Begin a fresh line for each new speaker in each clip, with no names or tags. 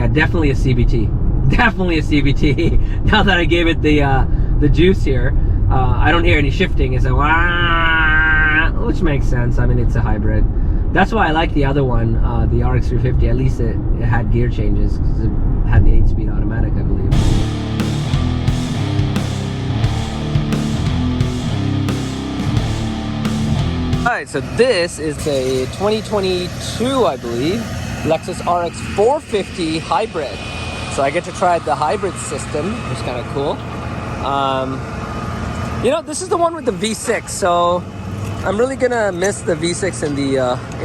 Yeah, definitely a CVT. Definitely a CVT. Now that I gave it the juice here, I don't hear any shifting. It's a wah, which makes sense. I mean, it's a hybrid. That's why I like the other one, the RX 350. At least it had gear changes because it had the 8-speed automatic, I believe. Alright, so this is a 2022, I believe, Lexus RX 450 hybrid. So I get to try the hybrid system, which is kind of cool. You know, this is the one with the V6, so I'm really gonna miss the V6 in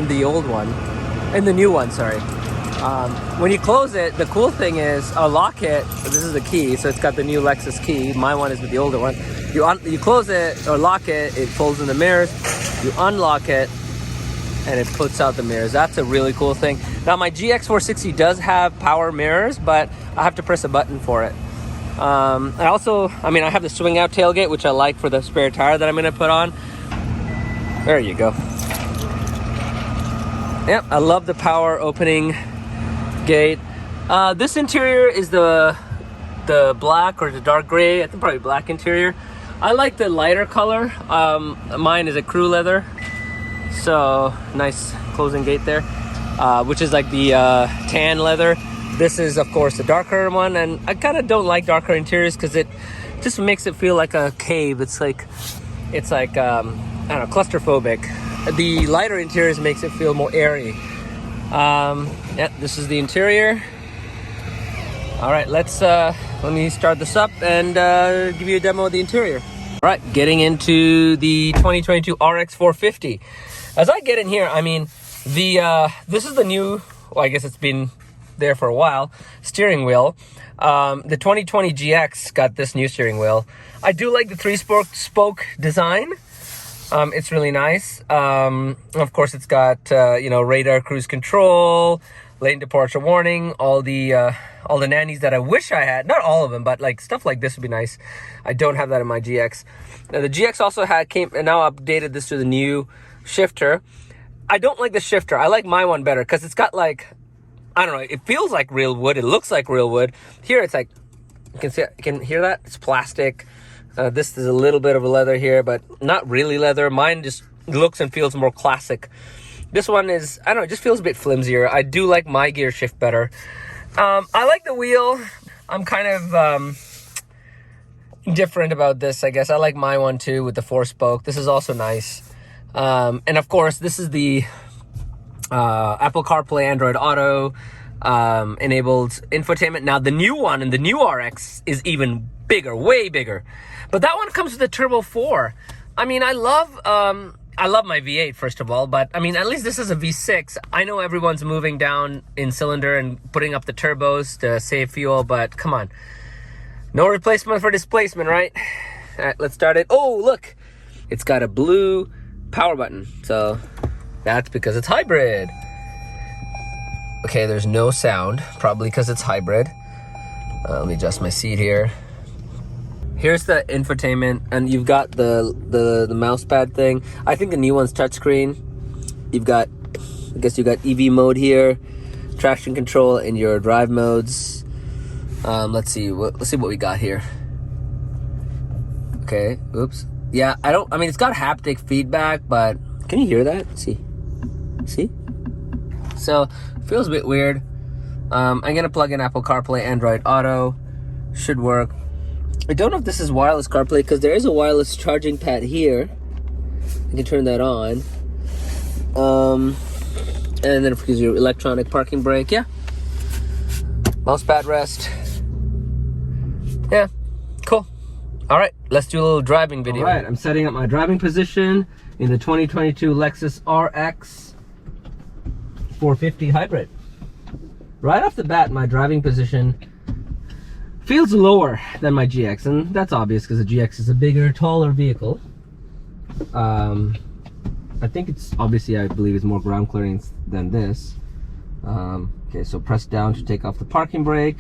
the old one, in the new one, sorry. When you close it, the cool thing is a lock it. This is the key, so it's got the new Lexus key. My one is with the older one. You close it or lock it, it folds in the mirrors. You unlock it, and it puts out the mirrors. That's a really cool thing. Now my GX 460 does have power mirrors, but I have to press a button for it. I also, I have the swing out tailgate, which I like for the spare tire that I'm gonna put on. There you go. Yep, I love the power opening gate. This interior is the black or the dark gray. I think probably black interior. I like the lighter color. Mine is a crew leather. So nice closing gate there, which is like the tan leather. This is of course the darker one, and I kind of don't like darker interiors because it just makes it feel like a cave. It's like I don't know, claustrophobic. The lighter interiors makes it feel more airy. Yeah, this is the interior. All right, let me start this up and give you a demo of the interior. All right, getting into the 2022 RX 450. As I get in here, I mean, this is the new, well, I guess it's been there for a while, steering wheel. The 2020 GX got this new steering wheel. I do like the 3-spoke design. It's really nice. Of course, it's got radar, cruise control, lane departure warning, all the nannies that I wish I had. Not all of them, but like stuff like this would be nice. I don't have that in my GX. Now the GX also now updated this to the new shifter. I don't like the shifter. I like my one better because it's got like, I don't know, it feels like real wood. It looks like real wood. Here it's like, you can hear that? It's plastic. This is a little bit of a leather here, but not really leather. Mine just looks and feels more classic. This one is, I don't know, it just feels a bit flimsier. I do like my gear shift better. I like the wheel. I'm kind of different about this, I guess. I like my one too with the 4-spoke. This is also nice. And of course, this is the Apple CarPlay, Android Auto enabled infotainment. Now the new one and the new RX is even bigger, way bigger. But that one comes with a Turbo 4. I mean, I love my V8, first of all, but I mean, at least this is a V6. I know everyone's moving down in cylinder and putting up the turbos to save fuel, but come on. No replacement for displacement, right? All right, let's start it. Oh, look, it's got a blue power button. So that's because it's hybrid. Okay, there's no sound, probably because it's hybrid. Let me adjust my seat here. Here's the infotainment, and you've got the mouse pad thing. I think the new one's touchscreen. You've got, I guess you got EV mode here, traction control in your drive modes. Let's see what we got here. Okay, oops. Yeah, I mean, it's got haptic feedback, but can you hear that? See? So, feels a bit weird. I'm gonna plug in Apple CarPlay, Android Auto. Should work. I don't know if this is wireless CarPlay because there is a wireless charging pad here. You can turn that on. And then of course your electronic parking brake, yeah. Mouse pad rest. Yeah, cool. All right, let's do a little driving video. All right, I'm setting up my driving position in the 2022 Lexus RX 450 hybrid. Right off the bat, my driving position feels lower than my GX, and that's obvious because the GX is a bigger, taller vehicle. I think it's obviously, I believe it's more ground clearance than this. Okay, so press down to take off the parking brake,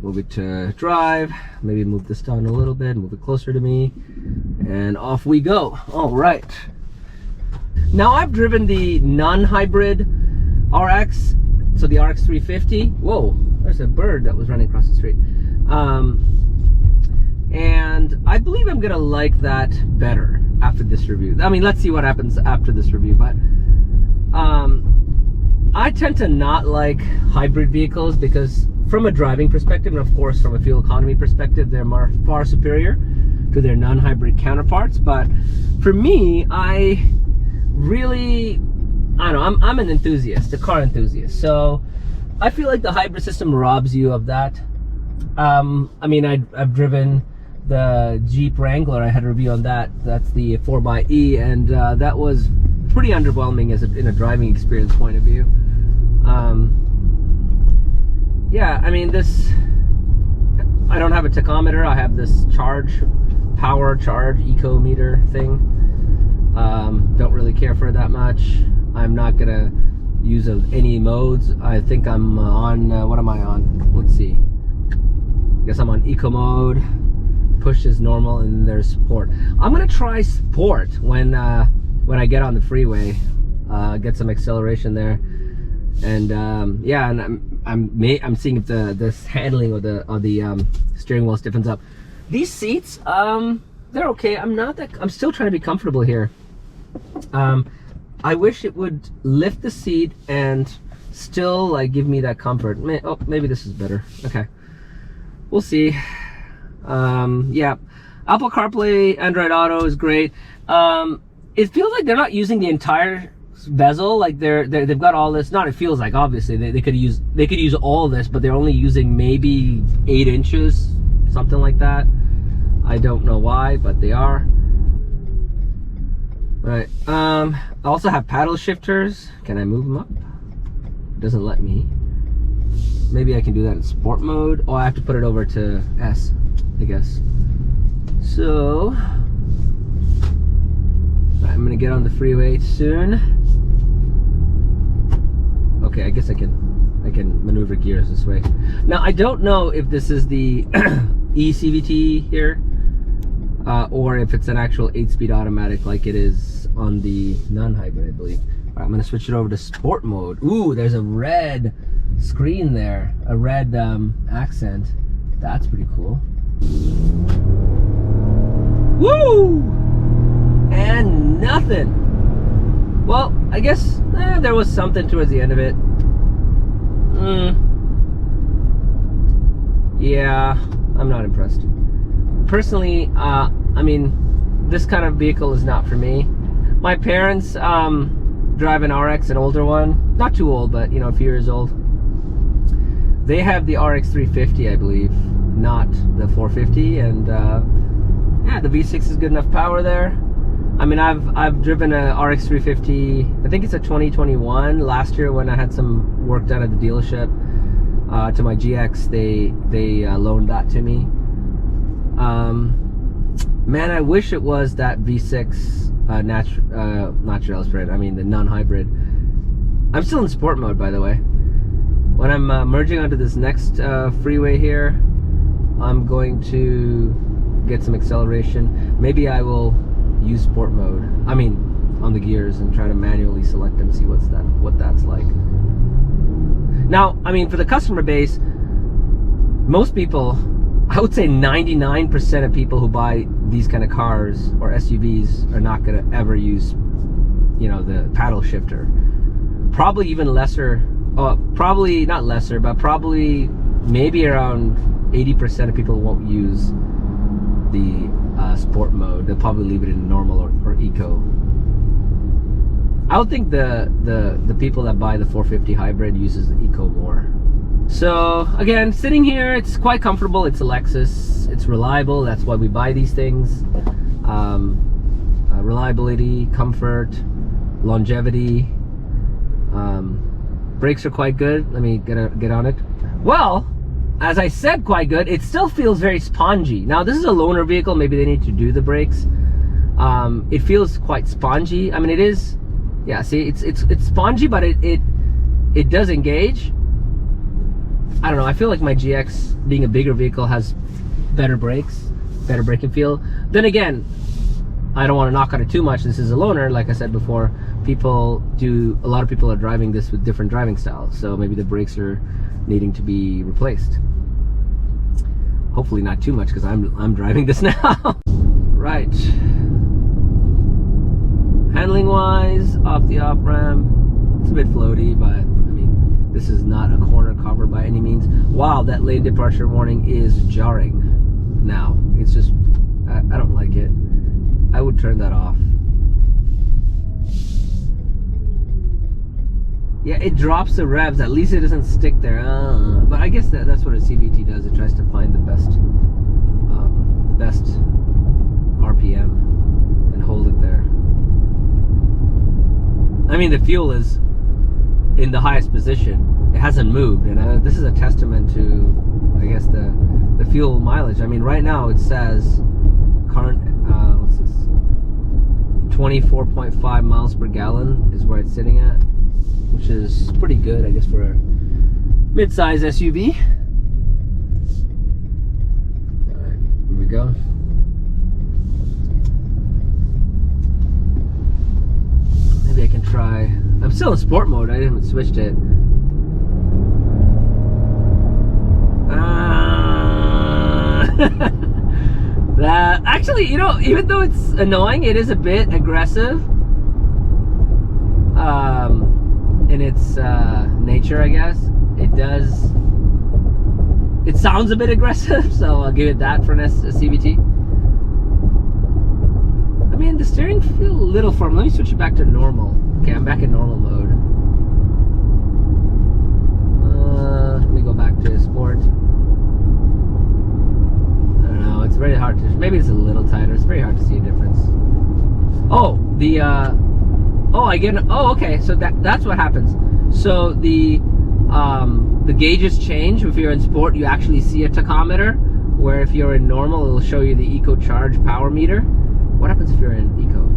move it to drive, maybe move this down a little bit, move it closer to me, and off we go. All right. Now I've driven the non-hybrid RX, so the RX 350. Whoa, there's a bird that was running across the street. And I believe I'm gonna like that better after this review. I mean, let's see what happens after this review, but I tend to not like hybrid vehicles because from a driving perspective, and of course from a fuel economy perspective, they're far superior to their non-hybrid counterparts. But for me, I don't know, I'm an enthusiast, a car enthusiast, so I feel like the hybrid system robs you of that. I mean, I've driven the Jeep Wrangler. I had a review on that. That's the 4xe, and that was pretty underwhelming in a driving experience point of view. Yeah, I mean, I don't have a tachometer. I have this power charge eco meter thing. Don't really care for it that much. I'm not gonna use any modes. I think I'm on, what am I on? Let's see. I guess I'm on eco mode. Push is normal, and then there's sport. I'm gonna try sport when I get on the freeway, get some acceleration there, and yeah, and I'm seeing if this handling of the steering wheel stiffens up. These seats, they're okay. I'm still trying to be comfortable here. I wish it would lift the seat and still like give me that comfort. Oh, maybe this is better. Okay, we'll see. Yeah, Apple CarPlay, Android Auto is great. It feels like they're not using the entire bezel. Like they've got all this. Not it feels like, obviously they could use all this, but they're only using maybe 8 inches, something like that. I don't know why, but they are. All right. I also have paddle shifters. Can I move them up? It doesn't let me. Maybe I can do that in sport mode. Oh, I have to put it over to S, I guess. So I'm gonna get on the freeway soon. Okay, I guess I can maneuver gears this way. Now I don't know if this is the eCVT here, or if it's an actual 8-speed automatic like it is on the non-hybrid, I believe. All right, I'm gonna switch it over to sport mode. Ooh, there's a red screen there, a red accent. That's pretty cool. Woo! And nothing. Well, I guess there was something towards the end of it. Yeah, I'm not impressed. Personally, I mean, this kind of vehicle is not for me. My parents drive an RX, an older one. Not too old, but, you know, a few years old. They have the RX 350, I believe, not the 450, and yeah, the V6 is good enough power there. I mean, I've driven a RX 350. I think it's a 2021. Last year, when I had some work done at the dealership to my GX, they loaned that to me. Man, I wish it was that V6 natural aspirate. I mean, the non-hybrid. I'm still in sport mode, by the way. When I'm merging onto this next freeway here, I'm going to get some acceleration. Maybe I will use sport mode. I mean, on the gears, and try to manually select them, see what that's like. Now, I mean, for the customer base, most people, I would say 99% of people who buy these kind of cars or SUVs are not going to ever use, you know, the paddle shifter. Probably even lesser. Probably not lesser, but probably maybe around 80% of people won't use the sport mode. They'll probably leave it in normal or eco. I would think the people that buy the 450 hybrid uses the eco more. So again, sitting here, it's quite comfortable. It's a Lexus. It's reliable. That's why we buy these things. Reliability, comfort, longevity. Brakes are quite good. Let me get on it. Well, as I said, quite good. It still feels very spongy. Now, this is a loaner vehicle. Maybe they need to do the brakes. It feels quite spongy. I mean, it is. Yeah, see, it's spongy, but it does engage. I don't know. I feel like my GX, being a bigger vehicle, has better brakes, better braking feel. Then again, I don't want to knock on it too much. This is a loaner, like I said before. a lot of people are driving this with different driving styles, so maybe the brakes are needing to be replaced. Hopefully not too much, because I'm driving this now. Right. Handling wise, off the off ramp, it's a bit floaty, but I mean, this is not a corner cover by any means. Wow, that lane departure warning is jarring now. It's just, I don't like it. I would turn that off. Yeah, it drops the revs. At least it doesn't stick there. But I guess that's what a CVT does. It tries to find the best RPM and hold it there. I mean, the fuel is in the highest position. It hasn't moved, and this is a testament to, I guess, the fuel mileage. I mean, right now it says current, what's this? 24.5 miles per gallon is where it's sitting at, which is pretty good, I guess, for a mid-size SUV. All right, here we go. Maybe I can try. I'm still in sport mode. I haven't switched it. That actually, you know, even though it's annoying, it is a bit aggressive. In its nature, I guess. It sounds a bit aggressive, so I'll give it that for a CVT. I mean, the steering feels a little firm. Let me switch it back to normal. Okay, I'm back in normal mode. Let me go back to sport. I don't know, it's very hard to, maybe it's a little tighter. It's very hard to see a difference. Oh, okay, so that's what happens. So the gauges change. If you're in sport, you actually see a tachometer, where if you're in normal, it'll show you the eco charge power meter. What happens if you're in eco?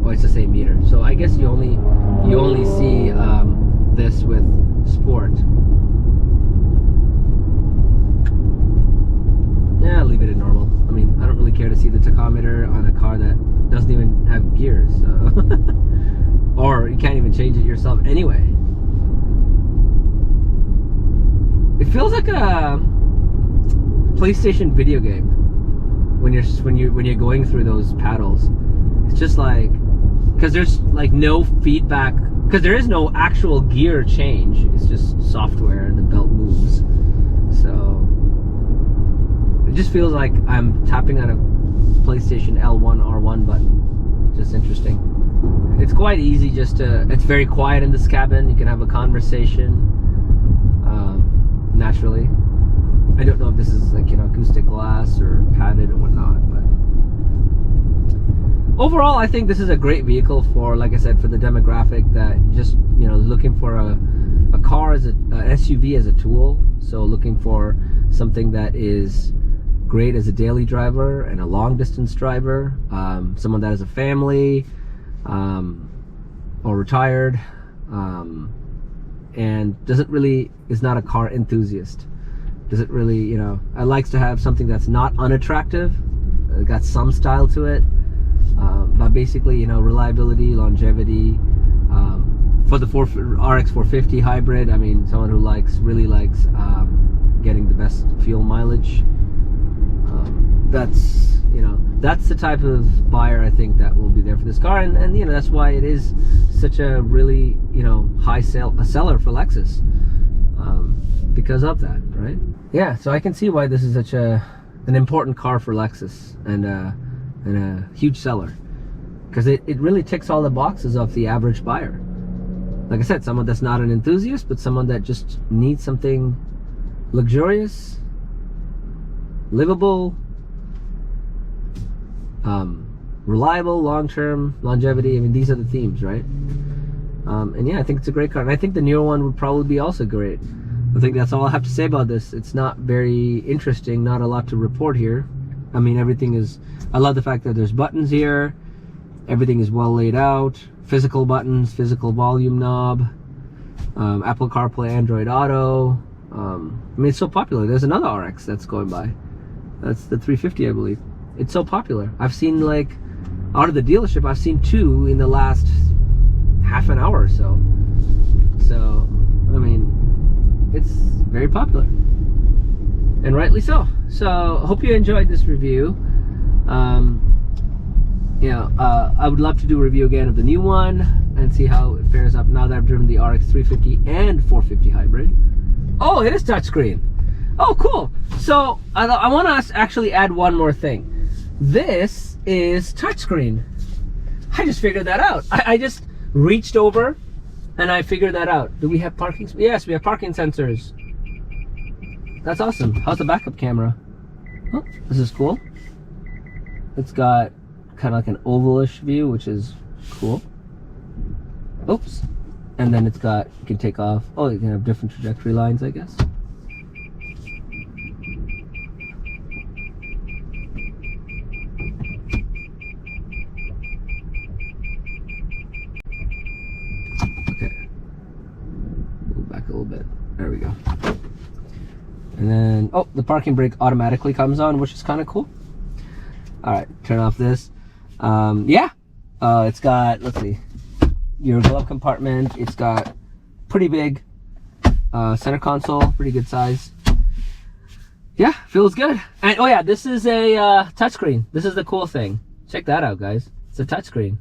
Oh, it's the same meter. So I guess you only see this with sport. Yeah, I'll leave it in normal. I mean, I don't really care to see the tachometer on a car that doesn't even have gears, so. Or you can't even change it yourself anyway. It feels like a PlayStation video game when you're going through those paddles. It's just like, because there's like no feedback, because there is no actual gear change. It's just software and the belt moves. So it just feels like I'm tapping on a PlayStation L1 R1 button. Just interesting. It's quite easy just to, it's very quiet in this cabin. You can have a conversation naturally. I don't know if this is like, you know, acoustic glass or padded or whatnot, but overall I think this is a great vehicle for, like I said, for the demographic that just, you know, looking for a car as an SUV as a tool. So looking for something that is great as a daily driver and a long distance driver, someone that has a family or retired, and is not a car enthusiast. Doesn't really, you know, I likes to have something that's not unattractive, got some style to it, but basically, you know, reliability, longevity. For the RX 450 hybrid, I mean, someone who really likes getting the best fuel mileage. That's, you know, that's the type of buyer I think that will be there for this car, and you know, that's why it is such a really, you know, a seller for Lexus, because of that, right? Yeah, so I can see why this is such an important car for Lexus, and a huge seller, because it really ticks all the boxes of the average buyer. Like I said, someone that's not an enthusiast, but someone that just needs something luxurious, livable, reliable, long-term, longevity. I mean, these are the themes, right? And yeah, I think it's a great car, and I think the newer one would probably be also great. I think that's all I have to say about this. It's not very interesting, not a lot to report here. I mean, everything is, I love the fact that there's buttons here, everything is well laid out, physical buttons, physical volume knob, Apple CarPlay, Android Auto. I mean, it's so popular. There's another RX that's going by. That's the 350, I believe. It's so popular. I've seen like out of the dealership, I've seen 2 in the last half an hour or so. So, I mean, it's very popular. And rightly so. So, hope you enjoyed this review. I would love to do a review again of the new one and see how it fares up now that I've driven the RX 350 and 450 hybrid. Oh, it is touchscreen. Oh, cool. So I want to actually add one more thing. This is touchscreen. I just figured that out. I just reached over and I figured that out. Do we have parking? Yes, we have parking sensors. That's awesome. How's the backup camera? Oh, this is cool. It's got kind of like an ovalish view, which is cool. Oops. And then it's got, you can take off. Oh, you can have different trajectory lines, I guess. Okay. Move back a little bit. There we go. And then, oh, the parking brake automatically comes on, which is kind of cool. All right, turn off this. It's got, let's see, your glove compartment. It's got pretty big center console, pretty good size. Yeah, feels good. And oh yeah, this is a touchscreen. This is the cool thing. Check that out, guys. It's a touchscreen.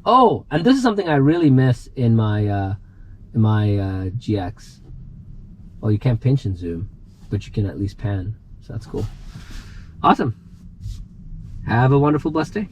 Oh, and this is something I really miss in my GX. Well, you can't pinch and zoom, but you can at least pan. So that's cool. Awesome. Have a wonderful, blessed day.